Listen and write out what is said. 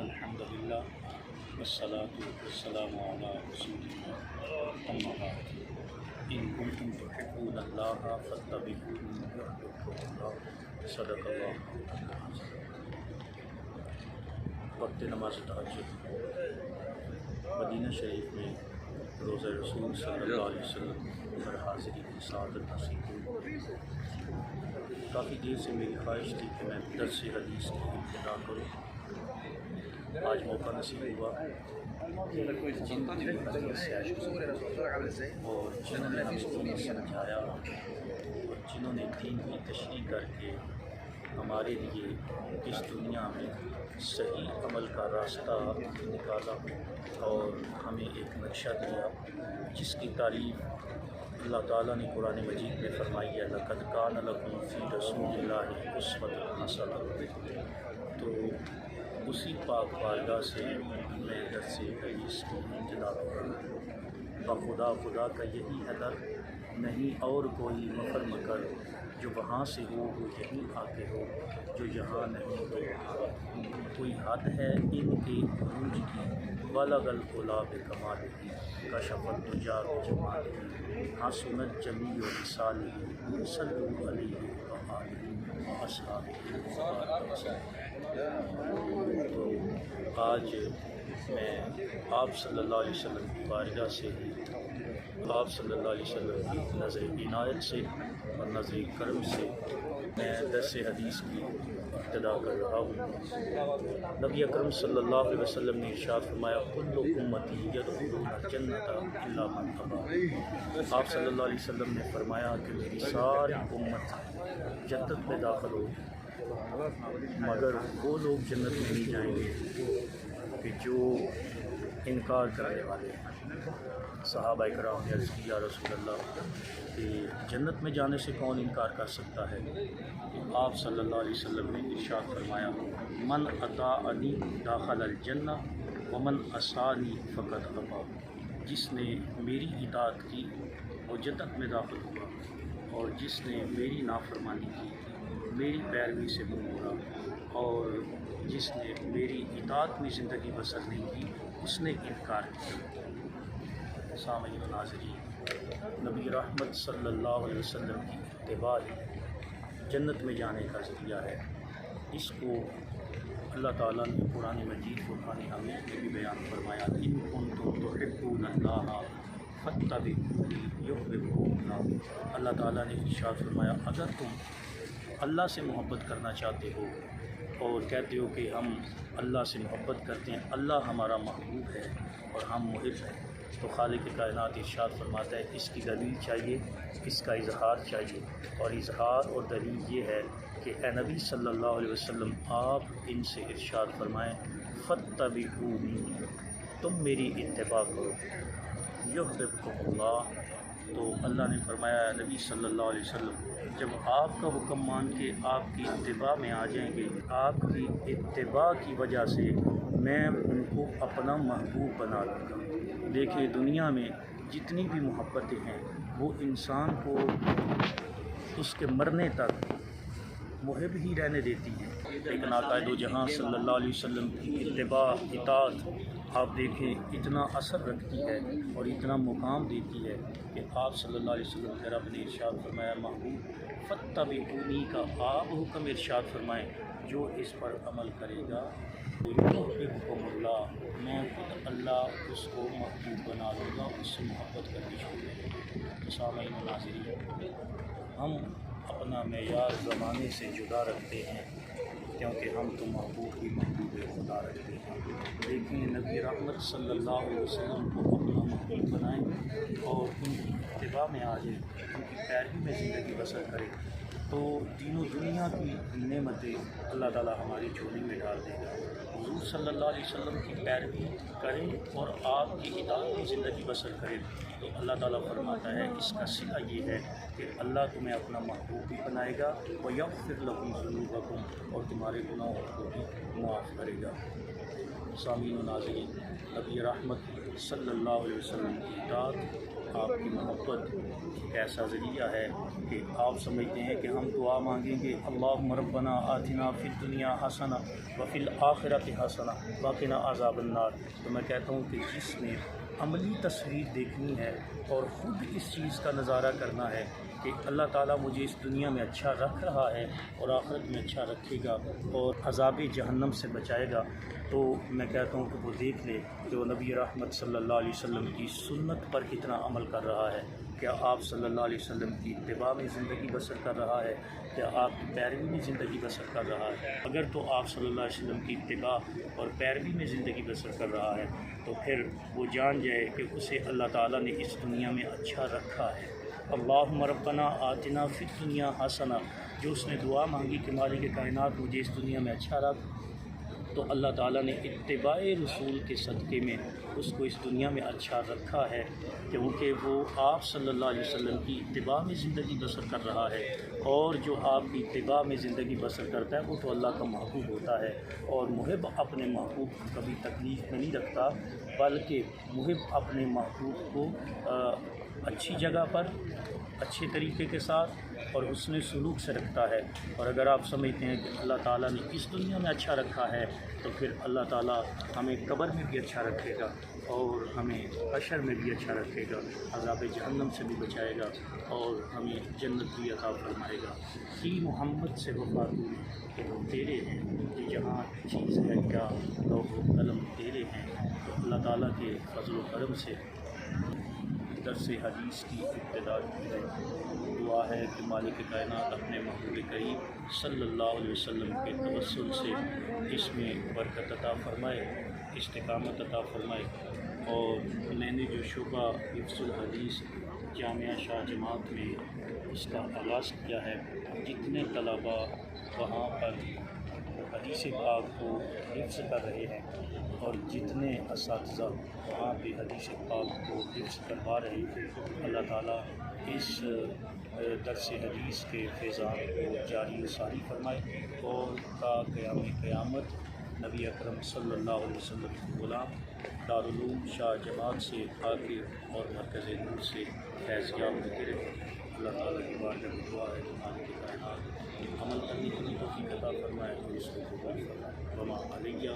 الحمد للہ والصلاة والسلام علی رسول اللہ اما بعد ان کنتم تحبون اللہ فاتبعونی یحببکم اللہ صدق اللہ۔ وقت نماز تہجد مدینہ شریف میں روزہ رسول صلی اللہ علیہ وسلم پر حاضری کی سعادت نصیب ہوئی۔ کافی دیر سے میری خواہش تھی کہ میں درس حدیث کی ابتدا کروں، آج موقع نصیب ہوا۔ اور جنہوں نے ہمیں دین سمجھایا اور جنہوں نے دین کی تشریح کر کے ہمارے لیے اس دنیا میں صحیح عمل کا راستہ نکالا اور ہمیں ایک نقشہ دیا جس کی تعریف اللہ تعالیٰ نے قرآن مجید میں فرمائی ہے، لَقَدْ كَانَ لَكُمْ فِي رَسُولِ اللَّهِ أُسْوَةٌ حَسَنَةٌ۔ تو اسی پاک بارگاہ سے میں درس حدیث کی ابتدا کروں۔ بخدا خدا کا یہی ہے در، نہیں اور کوئی مفر مگر، جو وہاں سے ہو وہ یہیں آتے ہو، جو یہاں نہیں تو وہاں۔ کوئی حد ہے ان کے عروج کی، بلغ العلا بکمالہ، کشف الدجیٰ بجمالہ، حسنت جمیع خصالہ، صلوا علیہ وآلہ وأصحابہ۔ تو آج میں آپ صلی اللہ علیہ وسلم کی بارگاہ سے ہی، آپ صلی اللہ علیہ وسلم کی نظر عنایت سے اور نظر کرم سے میں درس حدیث کی ابتدا کر رہا ہوں۔ نبی اکرم صلی اللہ علیہ وسلم نے ارشاد فرمایا، کل امتی یدخلون الجنۃ الا من ابی۔ آپ صلی اللہ علیہ وسلم نے فرمایا کہ میری ساری امت جنت میں داخل ہوگی مگر وہ لوگ جنت میں نہیں جائیں گے کہ جو انکار کرنے والے ہیں۔ صحابہ کرام نے عرض کی، یا رسول اللہ کہ جنت میں جانے سے کون انکار کر سکتا ہے؟ تو آپ صلی اللہ علیہ وسلم نے ارشاد فرمایا، من اطاعنی داخل الجنہ ومن عصانی فقد ابی۔ جس نے میری اطاعت کی وہ جنت میں داخل ہوا، اور جس نے میری نافرمانی کی، میری پیروی سے منہ موڑا، اور جس نے میری اطاعت میں زندگی بسر نہیں کی اس نے انکار کیا۔ سامعین و ناظرین، نبی رحمت صلی اللہ علیہ وسلم کی اتباع جنت میں جانے کا ذریعہ ہے۔ اس کو اللہ تعالیٰ نے قرآن مجید فرقان حمید میں بھی بیان فرمایا، ان کنتم تحبون اللہ فاتبعونی یحببکم اللہ۔ اللہ تعالیٰ نے ارشاد فرمایا، اگر تم اللہ سے محبت کرنا چاہتے ہو اور کہتے ہو کہ ہم اللہ سے محبت کرتے ہیں، اللہ ہمارا محبوب ہے اور ہم محب ہیں، تو خالق کائنات ارشاد فرماتا ہے اس کی دلیل چاہیے، اس کا اظہار چاہیے، اور اظہار اور دلیل یہ ہے کہ اے نبی صلی اللہ علیہ وسلم آپ ان سے ارشاد فرمائیں، فاتبعونی، تم میری اتباع کرو، یحببکم اللہ۔ تو اللہ نے فرمایا نبی صلی اللہ علیہ وسلم جب آپ کا حکم مان کے آپ کی اتباع میں آ جائیں گے، آپ کی اتباع کی وجہ سے میں ان کو اپنا محبوب بنا لوں گا۔ دیکھیں دنیا میں جتنی بھی محبتیں ہیں وہ انسان کو اس کے مرنے تک محب ہی رہنے دیتی ہیں، لیکن آقا دو جہاں صلی اللہ علیہ وسلم کی اتباع اطاعت آپ دیکھیں اتنا اثر رکھتی ہے اور اتنا مقام دیتی ہے کہ آپ صلی اللہ علیہ وسلم کے رب نے ارشاد فرمایا، محبوب فاتبعونی کا آپ حکم ارشاد فرمائیں، جو اس پر عمل کرے گا یحببکم اللہ، میں خود اللہ اس کو محبوب بنا لوں گا، اس سے محبت کرنی شروع کریں گے۔ تو سامعین و ناظرین، ہم اپنا معیار زمانے سے جدا رکھتے ہیں کیونکہ ہم تو محبوب خدا رکھتے ہیں، لیکن نبی رحمت صلی اللہ علیہ وسلم کو اپنا محبوب بنائیں اور ان کی اتباع میں آ جائیں، ان کی پیروی میں زندگی بسر کریں، تو دین و دنیا کی نعمتیں اللہ تعالیٰ ہماری جھولی میں ڈال دے گا۔ حضور صلی اللہ علیہ وسلم کی پیروی کریں اور آپ کی اطاعت میں زندگی بسر کریں تو اللہ تعالیٰ فرماتا ہے اس کا صلہ یہ ہے کہ اللہ تمہیں اپنا محبوب بھی بنائے گا، وَيَغْفِرْ لَكُمْ ذُنُوبَكُمْ، اور تمہارے گناہوں کو بھی معاف کرے گا۔ سامعین و ناظرین، نبی رحمت صلی اللہ علیہ وسلم کی اطاعت آپ کی محبت ایک ایسا ذریعہ ہے کہ آپ سمجھتے ہیں کہ ہم دعا مانگیں گے اللہم ربنا آتنا فی الدنیا حسنہ وفی الآخرۃ حسنہ وقنا عذاب النار، تو میں کہتا ہوں کہ جس نے عملی تصویر دیکھنی ہے اور خود اس چیز کا نظارہ کرنا ہے کہ اللہ تعالیٰ مجھے اس دنیا میں اچھا رکھ رہا ہے اور آخرت میں اچھا رکھے گا اور عذاب جہنم سے بچائے گا، تو میں کہتا ہوں کہ وہ دیکھ لے کہ وہ نبی رحمت صلی اللہ علیہ وسلم کی سنت پر کتنا عمل کر رہا ہے، کیا آپ صلی اللہ علیہ وسلم کی اتباع میں زندگی بسر کر رہا ہے، کیا آپ کی پیروی میں زندگی بسر کر رہا ہے۔ اگر تو آپ صلی اللہ علیہ وسلم کی اتباع اور پیروی میں زندگی بسر کر رہا ہے تو پھر وہ جان جائے کہ اسے اللہ تعالیٰ نے اس دنیا میں اچھا رکھا ہے۔ اللہم ربنا آتنا فی الدنیا حسنہ، جو اس نے دعا مانگی کہ مالک کائنات مجھے اس دنیا میں اچھا رکھ، تو اللہ تعالیٰ نے اتباع رسول کے صدقے میں اس کو اس دنیا میں اچھا رکھا ہے، کیونکہ وہ آپ صلی اللہ علیہ وسلم کی اتباع میں زندگی بسر کر رہا ہے، اور جو آپ کی اتباع میں زندگی بسر کرتا ہے وہ تو اللہ کا محبوب ہوتا ہے، اور محب اپنے محبوب کو کبھی تکلیف میں نہیں رکھتا، بلکہ محب اپنے محبوب کو اچھی جگہ پر اچھے طریقے کے ساتھ اور حسن سلوک سے رکھتا ہے۔ اور اگر آپ سمجھتے ہیں کہ اللہ تعالیٰ نے اس دنیا میں اچھا رکھا ہے تو پھر اللہ تعالیٰ ہمیں قبر میں بھی اچھا رکھے گا اور ہمیں حشر میں بھی اچھا رکھے گا، عذاب جہنم سے بھی بچائے گا اور ہمیں جنت بھی عطا فرمائے گا۔ کی محمد سے وفا کہ وہ تیرے ہیں، کہ جہاں چیز ہے کیا لوح و قلم تیرے ہیں، تو اللہ تعالیٰ کے فضل و کرم سے درس حدیث کی ابتدا کی ہے۔ دعا ہے کہ مالک کائنات اپنے محبوب کریم صلی اللہ علیہ وسلم کے توسل سے اس میں برکت عطا فرمائے، استقامت عطا فرمائے، اور میں نے جو شعبہ حفظ الحدیث جامعہ شاہ جماعت میں اس کا آغاز کیا ہے، جتنے طلباء وہاں پر حدیث پاک کو حفظ کر رہے ہیں اور جتنے اساتذہ وہاں پہ حدیث پاک کو حفظ کروا رہے ہیں، اللہ تعالیٰ اس درس حدیث کے فیضان کو جاری و ساری فرمائے، اور تا قیام قیامت نبی اکرم صلی اللہ علیہ وسلم کے غلام دارالعلوم شاہ جماعت سے آگے اور مرکز نور سے فیض یاب ہوتے رہے۔ اللہ تعالیٰ کی بارگاہ میں دعا ہے کہ مالک کائنات عمل کرنے کی توفیق عطا فرمائے اور اس کو قبول فرمائے۔ وما علیہ